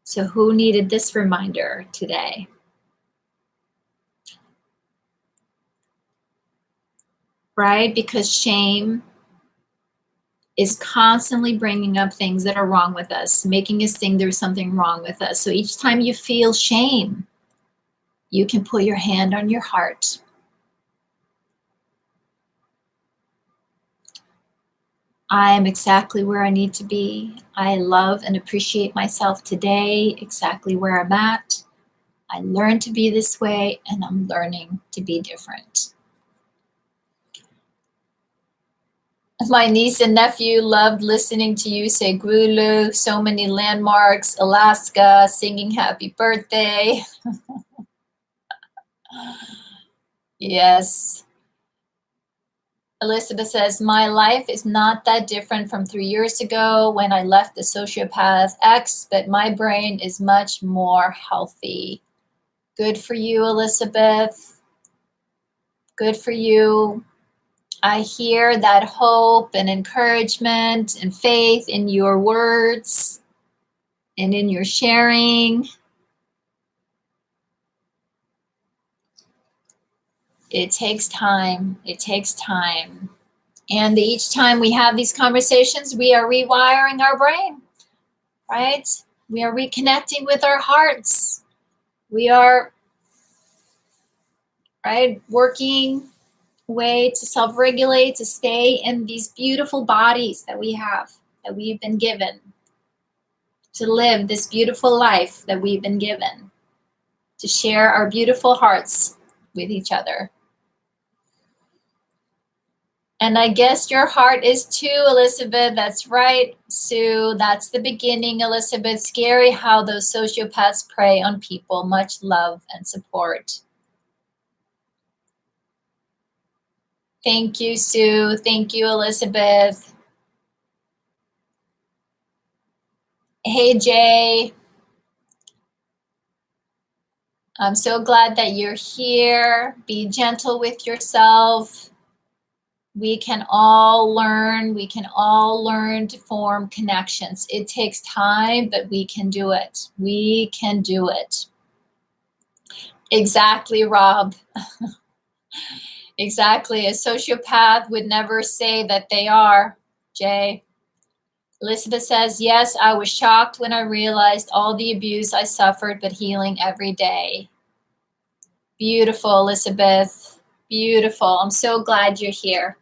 So who needed this reminder today? Right? Because shame is constantly bringing up things that are wrong with us, making us think there's something wrong with us. So each time you feel shame, you can put your hand on your heart. I am exactly where I need to be. I love and appreciate myself today, exactly where I'm at. I learned to be this way, and I'm learning to be different. My niece and nephew loved listening to you say Gulu, so many landmarks, Alaska, singing happy birthday. Yes. Elizabeth says, my life is not that different from 3 years ago when I left the sociopath ex, but my brain is much more healthy. Good for you, Elizabeth. Good for you. I hear that hope and encouragement and faith in your words and in your sharing. It takes time. It takes time. And each time we have these conversations, we are rewiring our brain, right? We are reconnecting with our hearts. We are, right, working way to self-regulate, to stay in these beautiful bodies that we have, that we've been given. to live this beautiful life that we've been given, to share our beautiful hearts with each other. And I guess your heart is too, Elizabeth. That's right, Sue. That's the beginning, Elizabeth. Scary how those sociopaths prey on people. Much love and support. Thank you, Sue. Thank you, Elizabeth. Hey, Jay. I'm so glad that you're here. Be gentle with yourself. We can all learn. We can all learn to form connections. It takes time, but we can do it. We can do it. Exactly, Rob. Exactly. A sociopath would never say that they are, Jay. Elizabeth says, yes, I was shocked when I realized all the abuse I suffered, but healing every day. Beautiful, Elizabeth. Beautiful. I'm so glad you're here.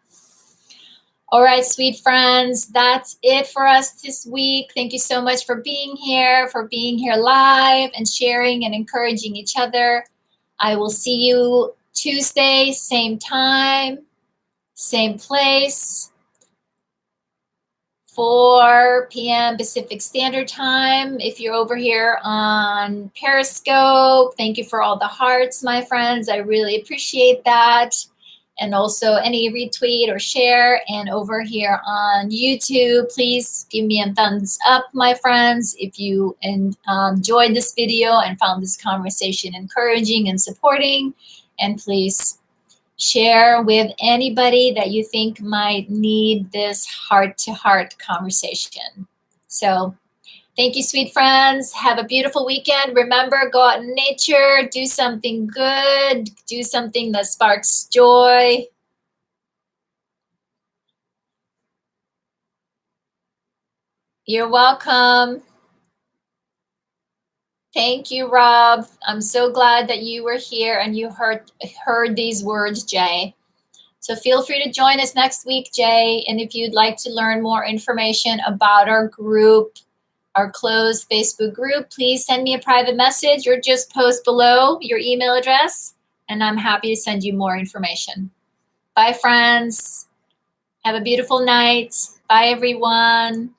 All right, sweet friends, that's it for us this week. Thank you so much for being here live and sharing and encouraging each other. I will see you Tuesday, same time, same place, 4 p.m. Pacific Standard Time. If you're over here on Periscope, thank you for all the hearts, my friends. I really appreciate that. And also any retweet or share. And over here on YouTube, please give me a thumbs up, my friends, if you enjoyed this video and found this conversation encouraging and supporting. And please share with anybody that you think might need this heart-to-heart conversation. So thank you, sweet friends. Have a beautiful weekend. Remember, go out in nature, do something good, do something that sparks joy. You're welcome. Thank you, Rob. I'm so glad that you were here and you heard these words, Jay. So feel free to join us next week, Jay. And if you'd like to learn more information about our group, our closed Facebook group, please send me a private message or just post below your email address, and I'm happy to send you more information. Bye, friends. Have a beautiful night. Bye, everyone.